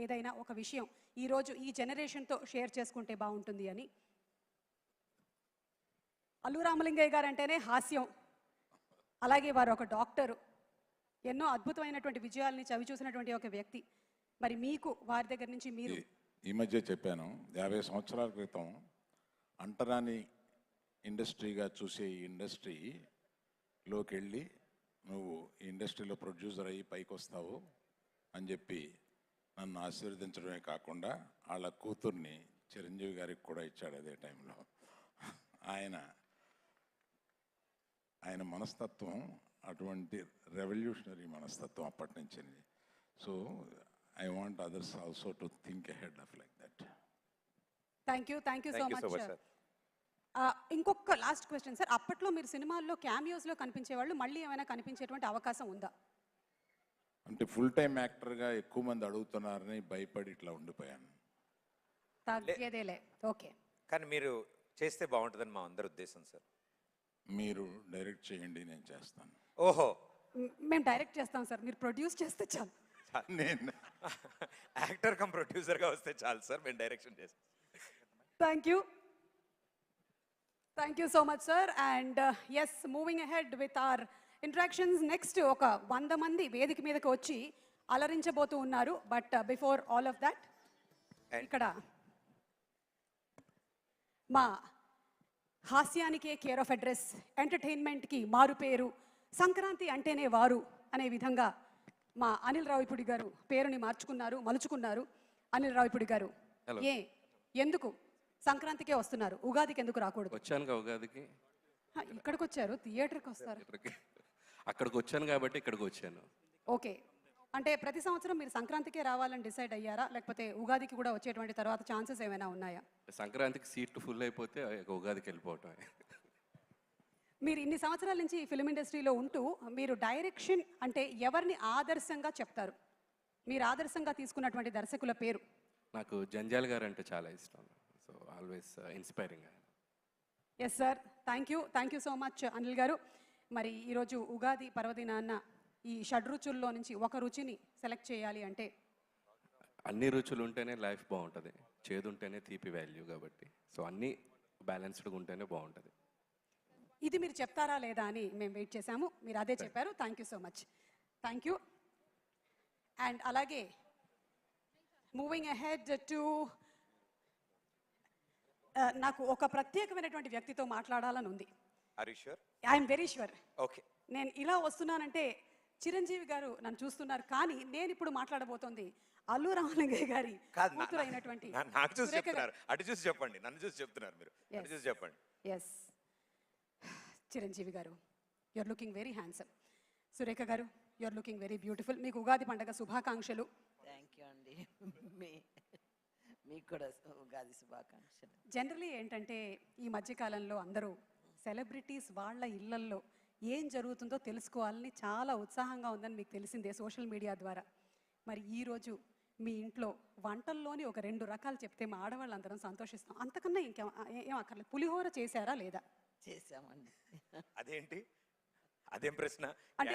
ఏదైనా ఒక విషయం ఈరోజు ఈ జనరేషన్తో షేర్ చేసుకుంటే బాగుంటుంది అని. అల్లు రామలింగయ్య గారు అంటేనే హాస్యం, అలాగే వారు ఒక డాక్టరు, ఎన్నో అద్భుతమైనటువంటి విజయాల్ని చవి చూసినటువంటి ఒక వ్యక్తి. మరి మీకు వారి దగ్గర నుంచి మీరు ఈ మధ్య చెప్పాను 50 సంవత్సరాల క్రితం అంటరాని ఇండస్ట్రీగా చూసే ఈ ఇండస్ట్రీలోకి వెళ్ళి నువ్వు ఈ ఇండస్ట్రీలో ప్రొడ్యూసర్ అయ్యి పైకి వస్తావు అని చెప్పి నన్ను ఆశీర్వదించడమే కాకుండా వాళ్ళ కూతుర్ని చిరంజీవి గారికి కూడా ఇచ్చాడు అదే టైంలో. ఆయన మనస్తత్వం అటువంటి రెవల్యూషనరీ మనస్తత్వం అప్పటి నుంచి. So I want others also to think ahead of like that. Thank you so much sir. ఇంకొక లాస్ట్ క్వశ్చన్ సార్, అప్పట్లో మీరు సినిమాల్లో క్యామియోస్లో కనిపించేవాళ్ళు, మళ్ళీ ఏమైనా కనిపించేటువంటి అవకాశం ఉందా? అంటే ఫుల్ టైం యాక్టర్గా ఎక్కువ మంది అడుగుతున్నారని భయపడి ఇట్లా ఉండిపోయాను. తగ్గేదేలే. ఓకే, కానీ మీరు చేస్తే బాగుంటుందని మా అందరి ఉద్దేశం సార్. మీరు డైరెక్ట్ చేయండి, నేను చేస్తాను. ఓహో, మేము డైరెక్ట్ చేస్తాం సార్, మీరు ప్రొడ్యూస్ చేస్తే చాలు. నేను యాక్టర్ కమ్ ప్రొడ్యూసర్గా వస్తే చాలు సార్, మేము డైరెక్షన్ చేస్తాం. Thank you so much sir. And yes, moving ahead with our interactions. Next ఒక 100 మంది వేదిక మీదకి వచ్చి అలరించబోతూ ఉన్నారు. But before all of that, ఇక్కడ మా హాస్యానికే కేర్ ఆఫ్ అడ్రస్, ఎంటర్టైన్మెంట్కి మారు పేరు, సంక్రాంతి అంటేనే వారు అనే విధంగా మా అనిల్ రావిపూడి గారు పేరుని మలుచుకున్నారు. అనిల్ రావిపూడి గారు, ఎందుకు సంక్రాంతికే వస్తున్నారు, ఉగాదికి ఎందుకు రాకూడదు? వచ్చాను ఉగాదికి, ఇక్కడికి వచ్చారు, థియేటర్కి వస్తారు. అక్కడికి వచ్చాను కాబట్టి ఇక్కడికి వచ్చాను. ఓకే, అంటే ప్రతి సంవత్సరం మీరు సంక్రాంతికే రావాలని డిసైడ్ అయ్యారా, లేకపోతే ఉగాదికి కూడా వచ్చేటువంటి తర్వాత ఛాన్సెస్ ఏమైనా ఉన్నాయా? సంక్రాంతికి సీట్లు ఫుల్ అయిపోతే ఉగాదికి వెళ్ళిపోవటం. మీరు ఇన్ని సంవత్సరాల నుంచి ఫిల్మ్ ఇండస్ట్రీలో ఉంటూ మీరు డైరెక్షన్ అంటే ఎవరిని ఆదర్శంగా చెప్తారు? మీరు ఆదర్శంగా తీసుకున్నటువంటి దర్శకుల పేరు? నాకు జంజాల్ గారు అంటే చాలా ఇష్టం. So always inspiring. Yes sir, thank you so much Anil garu. మరి ఈరోజు ఉగాది పర్వదినాన్న ఈ షడ్రుచుల్లో నుంచి ఒక రుచిని సెలెక్ట్ చేయాలి అంటే? అన్ని రుచులు ఉంటేనే లైఫ్ బాగుంటుంది, చేదు ఉంటేనే తీపి వాల్యూ. కాబట్టి సో అన్నీ బ్యాలెన్స్డ్గా ఉంటేనే బాగుంటుంది. ఇది మీరు చెప్తారా లేదా అని మేము వెయిట్ చేశాము, మీరు అదే చెప్పారు. Thank you so much. Thank you. And అలాగే మూవింగ్ అహెడ్ టు, నాకు ఒక ప్రత్యేకమైనటువంటి వ్యక్తితో మాట్లాడాలని ఉంది. I'm very sure. ఓకే, నేను ఇలా వస్తున్నానంటే చిరంజీవి గారు నన్ను చూస్తున్నారు, కానీ నేను ఇప్పుడు మాట్లాడబోతోంది అల్లు రామలింగయ్య గారి కూతురు అయినటువంటి. నాకు చూసి చెప్తున్నారు, అటు చూసి చెప్పండి, నన్ను చూసి చెప్తున్నారు మీరు, అటు చూసి చెప్పండి. Yes Chiranjeevi garu, you're looking very handsome. Surekha garu, you're looking very beautiful. మీకు ఉగాది పండుగ శుభాకాంక్షలు. థ్యాంక్ యూ అండి, మీకు కూడా ఉగాది శుభాకాంక్షలు. జనరలీ ఏంటంటే ఈ మధ్యకాలంలో అందరూ సెలబ్రిటీస్ వాళ్ళ ఇళ్లల్లో ఏం జరుగుతుందో తెలుసుకోవాలని చాలా ఉత్సాహంగా ఉందని మీకు తెలిసిందే సోషల్ మీడియా ద్వారా. మరి ఈరోజు మీ ఇంట్లో వంటల్లోని ఒక 2 రకాలు చెప్తే మా ఆడవాళ్ళందరం సంతోషిస్తాం. అంతకన్నా ఏం అక్కర్లేదు. పులిహోర చేశారా లేదా? చేశామండి. అదేంటి, అదేం ప్రశ్న? అంటే